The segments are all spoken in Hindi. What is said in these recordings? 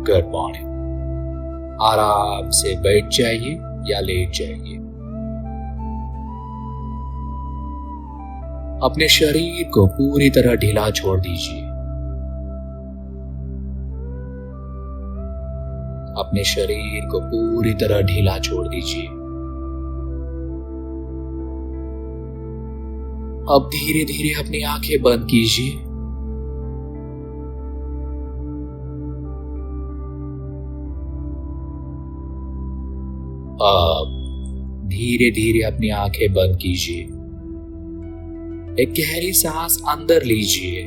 Good morning. आराम से बैठ जाइए या लेट जाइए। अपने शरीर को पूरी तरह ढीला छोड़ दीजिए। अपने शरीर को पूरी तरह ढीला छोड़ दीजिए। अब धीरे धीरे अपनी आंखें बंद कीजिए। अब धीरे धीरे अपनी आंखें बंद कीजिए। एक गहरी सांस अंदर लीजिए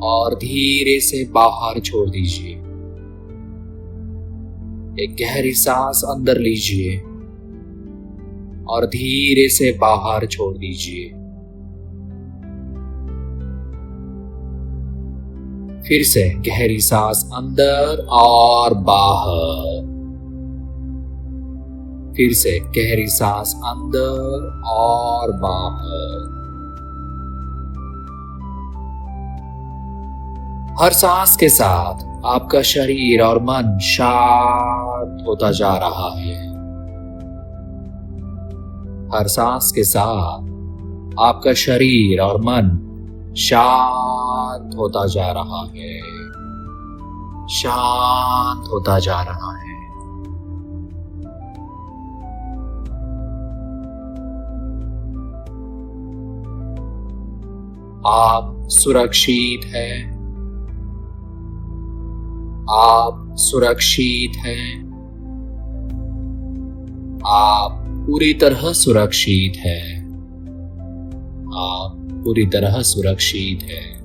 और धीरे से बाहर छोड़ दीजिए। एक गहरी सांस अंदर लीजिए और धीरे से बाहर छोड़ दीजिए। फिर से गहरी सांस अंदर और बाहर। फिर से गहरी सांस अंदर और बाहर। हर सांस के साथ आपका शरीर और मन शांत होता जा रहा है। हर सांस के साथ आपका शरीर और मन शांत होता जा रहा है। शांत होता जा रहा है। आप सुरक्षित हैं। आप सुरक्षित हैं। आप पूरी तरह सुरक्षित हैं। आप पूरी तरह सुरक्षित हैं।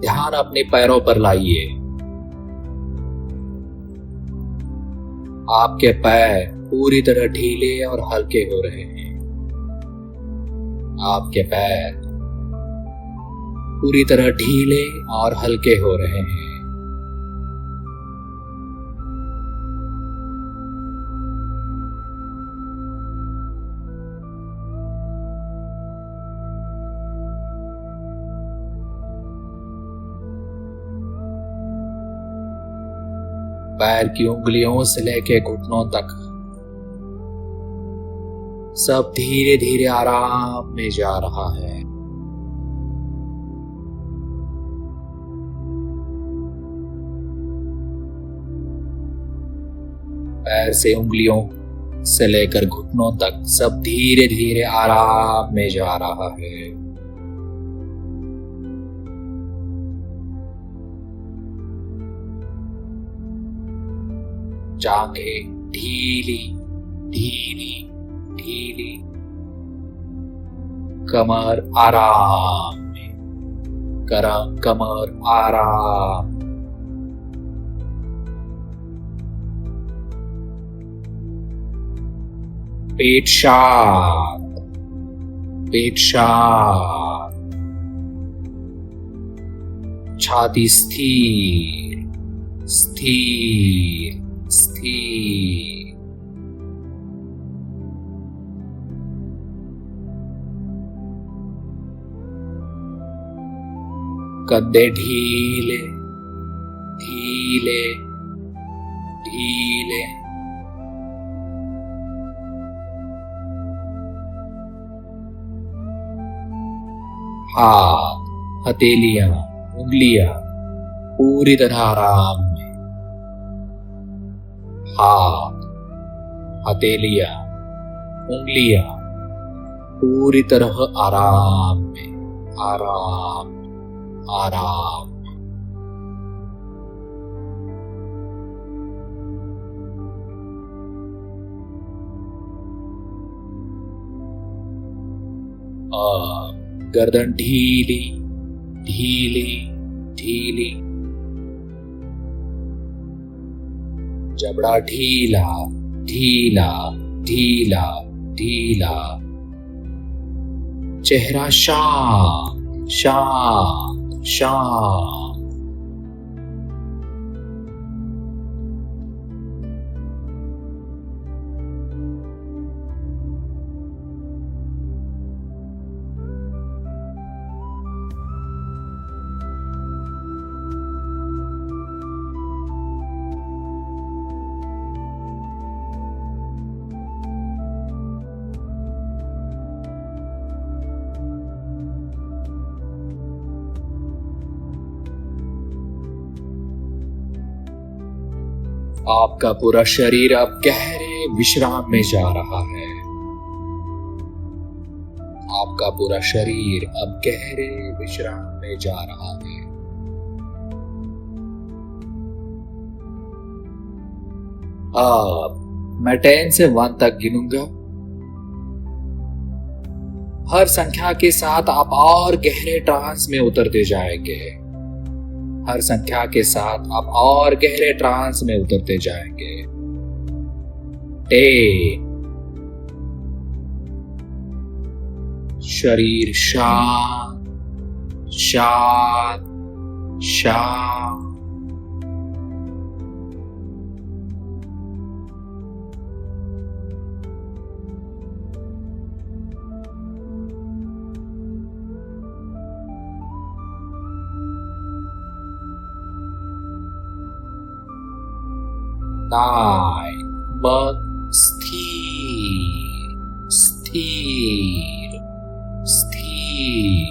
ध्यान अपने पैरों पर लाइए। आपके पैर पूरी तरह ढीले और हल्के हो रहे हैं। आपके पैर पूरी तरह ढीले और हल्के हो रहे हैं। पैर की उंगलियों से लेकर घुटनों तक सब धीरे धीरे आराम में जा रहा है। पैर से उंगलियों से लेकर घुटनों तक सब धीरे धीरे आराम में जा रहा है। जांघें ढीली ढीली ढीली। कमर आराम में। कमर आराम। पेट शांत। पेट शांत। छाती स्थिर स्थिर स्थिर। कंधे ढीले ढीले ढीले। हाथ हथेलियां उंगलियां पूरी तरह आराम में। हाथ हथेलियां उंगलियां पूरी तरह आराम में। आराम आराम। गर्दन ढीली ढीली ढीली। जबड़ा ढीला ढीला ढीला ढीला। चेहरा शांत शांत शांत। आपका पूरा शरीर अब गहरे विश्राम में जा रहा है। आपका पूरा शरीर अब गहरे विश्राम में जा रहा है। अब मैं 10 से 1 तक गिनूंगा। हर संख्या के साथ आप और गहरे ट्रांस में उतरते जाएंगे। हर संख्या के साथ आप और गहरे ट्रांस में उतरते जाएंगे। 10 शरीर शांत शांत शांत। 9 मन स्थिर स्थिर स्थिर।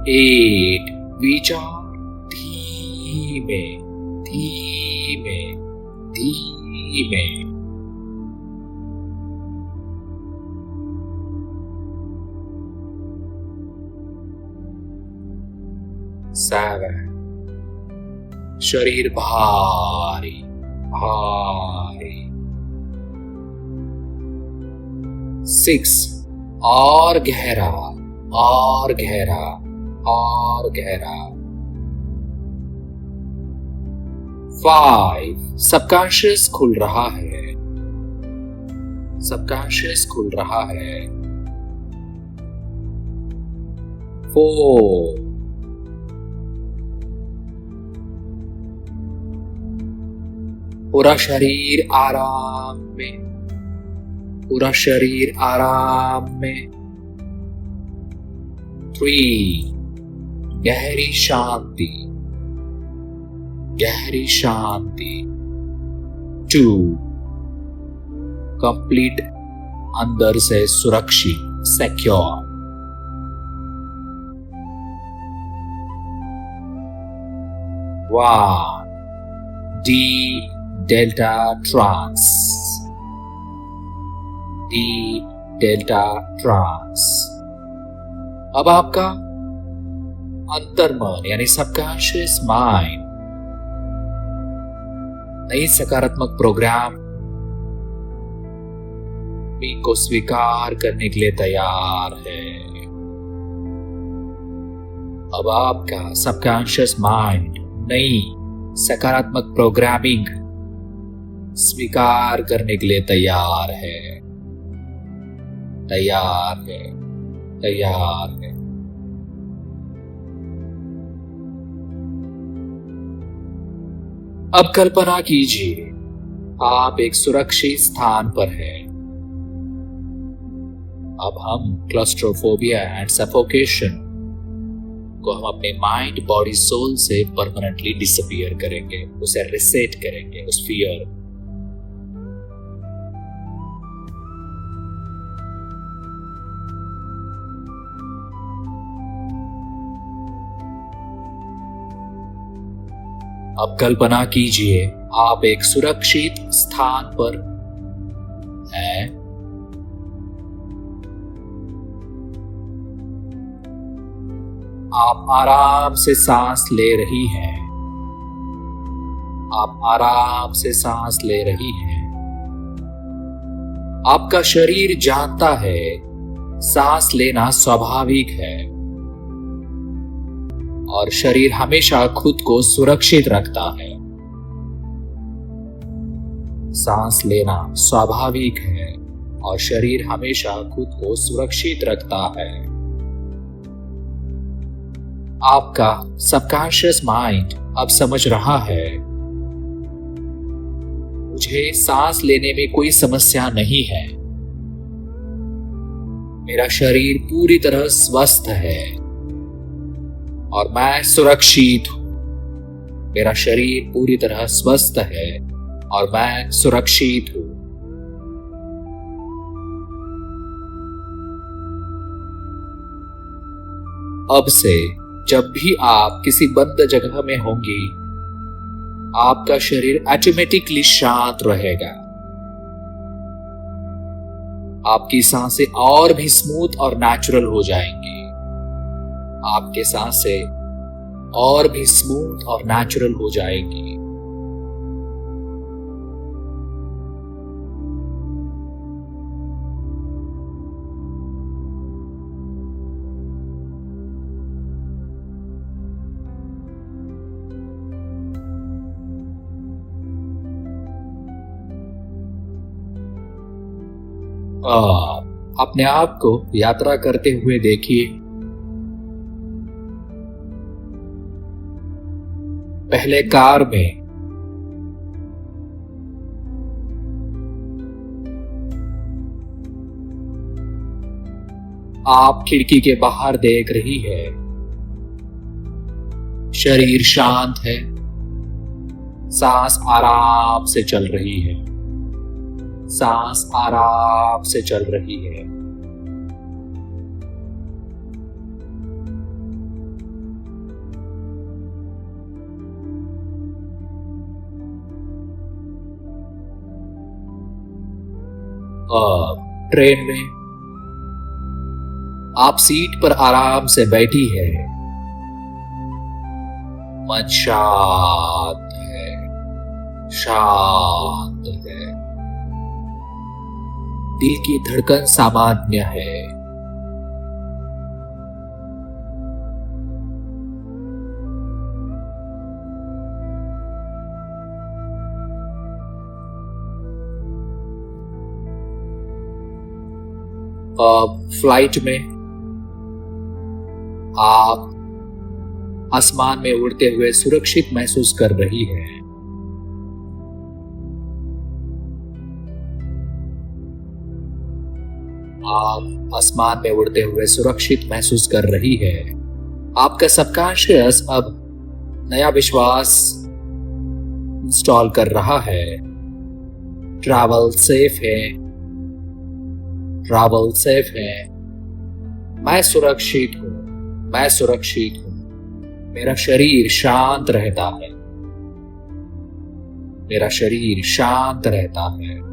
8 विचार धीमे धीमे धीमे। 7 शरीर भारी भारी। 6 और गहरा और गहरा और गहरा। 5 सबकॉन्शियस खुल रहा है। सबकॉन्शियस खुल रहा है। 4 पूरा शरीर आराम में। पूरा शरीर आराम में। 3 गहरी शांति गहरी शांति। 2 कंप्लीट अंदर से सुरक्षित secure. 1 deep delta trance deep delta trance. अब आपका अंतर्मन यानी सबकॉन्शियस माइंड नई सकारात्मक प्रोग्राम को स्वीकार करने के लिए तैयार है। अब आपका सबकॉन्शियस माइंड नई सकारात्मक प्रोग्रामिंग स्वीकार करने के लिए तैयार है तैयार है तैयार है। अब कल्पना कीजिए आप एक सुरक्षित स्थान पर हैं। अब हम क्लस्ट्रोफोबिया एंड सफोकेशन को हम अपने माइंड बॉडी सोल से परमानेंटली डिसअपियर करेंगे, उसे रिसेट करेंगे उस फियर। अब कल्पना कीजिए आप एक सुरक्षित स्थान पर हैं। आप आराम से सांस ले रही हैं। आप आराम से सांस ले रही हैं। आपका शरीर जानता है सांस लेना स्वाभाविक है और शरीर हमेशा खुद को सुरक्षित रखता है। सांस लेना स्वाभाविक है और शरीर हमेशा खुद को सुरक्षित रखता है। आपका सबकॉन्शियस माइंड अब समझ रहा है मुझे सांस लेने में कोई समस्या नहीं है। मेरा शरीर पूरी तरह स्वस्थ है और मैं सुरक्षित हूं। मेरा शरीर पूरी तरह स्वस्थ है और मैं सुरक्षित हूं। अब से जब भी आप किसी बंद जगह में होंगी, आपका शरीर ऑटोमेटिकली शांत रहेगा। आपकी सांसें और भी स्मूथ और नेचुरल हो जाएंगी। आपके सांसें और भी स्मूथ और नेचुरल हो जाएंगी। अपने आप को यात्रा करते हुए देखिए। पहले कार में, आप खिड़की के बाहर देख रही है, शरीर शांत है, सांस आराम से चल रही है, सांस आराम से चल रही है। अब ट्रेन में आप सीट पर आराम से बैठी है, मन शांत है, शांत है, दिल की धड़कन सामान्य है। अब फ्लाइट में आप आसमान में उड़ते हुए सुरक्षित महसूस कर रही है। आप आसमान में उड़ते हुए सुरक्षित महसूस कर रही है। आपका सबकॉन्शियस अब नया विश्वास इंस्टॉल कर रहा है। ट्रैवल सेफ है, ट्रैवल सेफ है, मैं सुरक्षित हूं, मैं सुरक्षित हूं, मेरा शरीर शांत रहता है, मेरा शरीर शांत रहता है।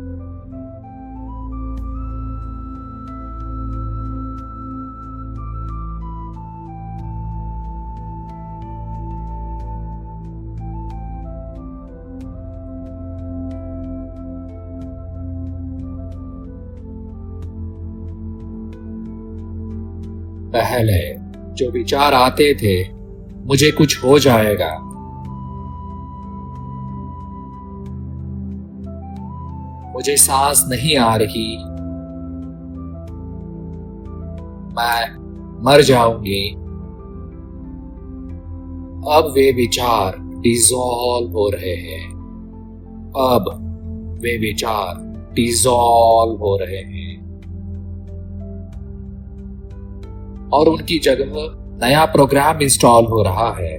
पहले जो विचार आते थे, मुझे कुछ हो जाएगा, मुझे सांस नहीं आ रही, मैं मर जाऊंगी, अब वे विचार डिसॉल्व हो रहे हैं। अब वे विचार डिसॉल्व हो रहे हैं और उनकी जगह नया प्रोग्राम इंस्टॉल हो रहा है।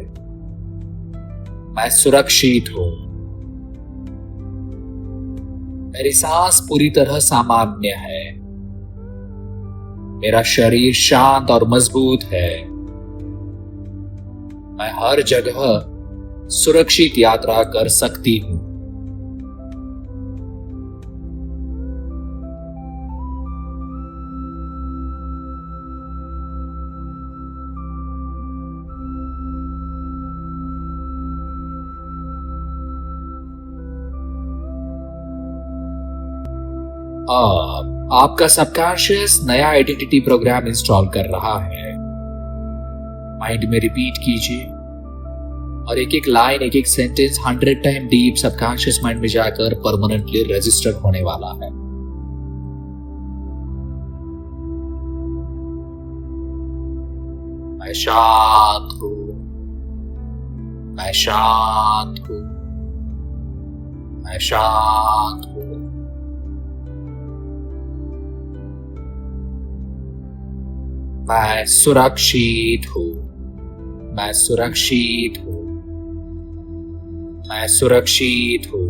मैं सुरक्षित हूं, मेरी सांस पूरी तरह सामान्य है, मेरा शरीर शांत और मजबूत है, मैं हर जगह सुरक्षित यात्रा कर सकती हूं। अब आपका सबकॉन्शियस नया आइडेंटिटी प्रोग्राम इंस्टॉल कर रहा है। माइंड में रिपीट कीजिए और एक एक लाइन, एक एक sentence 100 time deep subconscious mind में जाकर परमानेंटली रजिस्टर होने वाला है। मैं शांत हूं, मैं शांत हूं, मैं शांत हूं, मैं सुरक्षित हूं, मैं सुरक्षित हूं, मैं सुरक्षित हूं,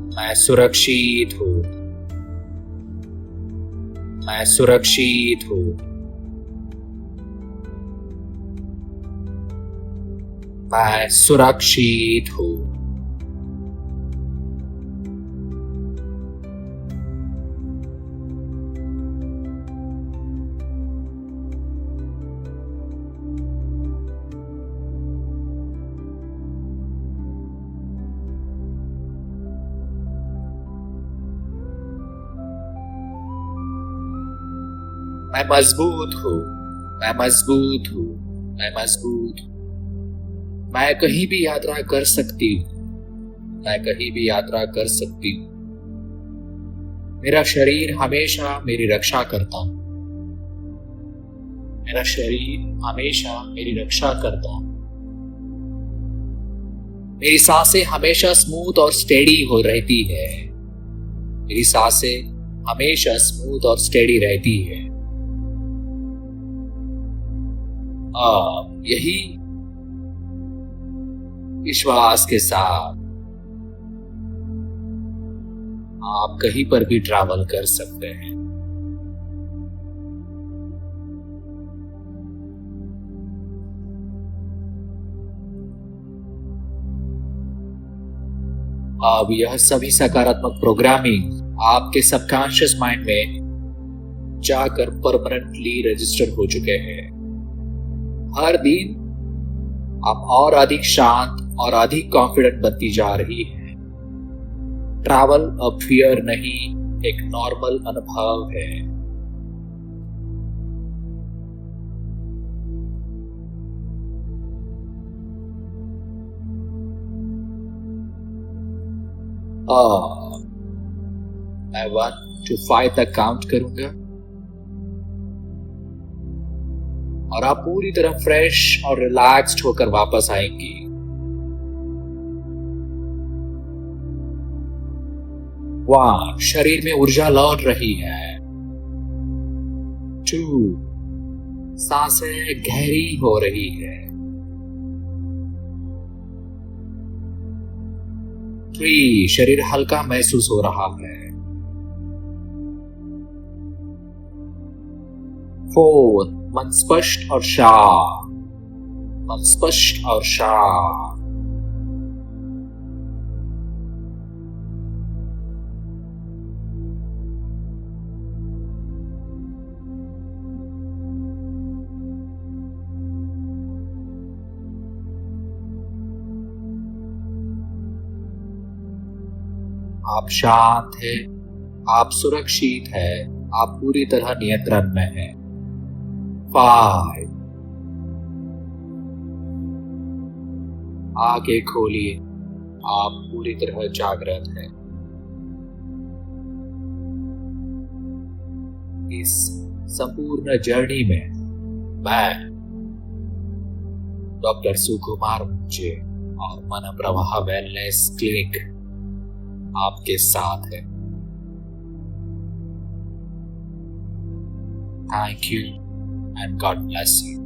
मैं सुरक्षित हूं, मैं सुरक्षित हूं, मैं सुरक्षित हूँ। मैं मजबूत हूँ। मैं मजबूत हूँ। मैं मजबूत हूँ। मैं कहीं भी यात्रा कर सकती हूँ। मैं कहीं भी यात्रा कर सकती हूँ। मेरा शरीर हमेशा मेरी रक्षा करता है। मेरा शरीर हमेशा मेरी रक्षा करता है। मेरी सांसें हमेशा स्मूथ और स्टेडी हो रहती है। मेरी सांसें हमेशा स्मूथ और स्टेडी रहती है। यही विश्वास के साथ आप कहीं पर भी ट्रैवल कर सकते हैं। अब यह सभी सकारात्मक प्रोग्रामिंग आपके सबकॉन्शियस माइंड में जाकर परमानेंटली रजिस्टर हो चुके हैं। हर दिन आप और अधिक शांत और अधिक कॉन्फिडेंट बनती जा रही है। ट्रैवल अब फियर नहीं, एक नॉर्मल अनुभव है। मैं 1 to 5 तक काउंट करूंगा और आप पूरी तरह फ्रेश और रिलैक्स्ड होकर वापस आएंगी। 1, शरीर में ऊर्जा लौट रही है। 2, सांसें गहरी हो रही है। 3, शरीर हल्का महसूस हो रहा है। 4, मन स्पष्ट और शांत। मन स्पष्ट और शांत। आप शांत हैं, आप सुरक्षित हैं, आप पूरी तरह नियंत्रण में हैं। 5, आंखें खोलिए, आप पूरी तरह जागृत हैं। इस संपूर्ण जर्नी में मैं डॉक्टर सुकुमार मुझे और मन प्रवाह वेलनेस क्लिनिक आपके साथ है। Thank you and God bless you.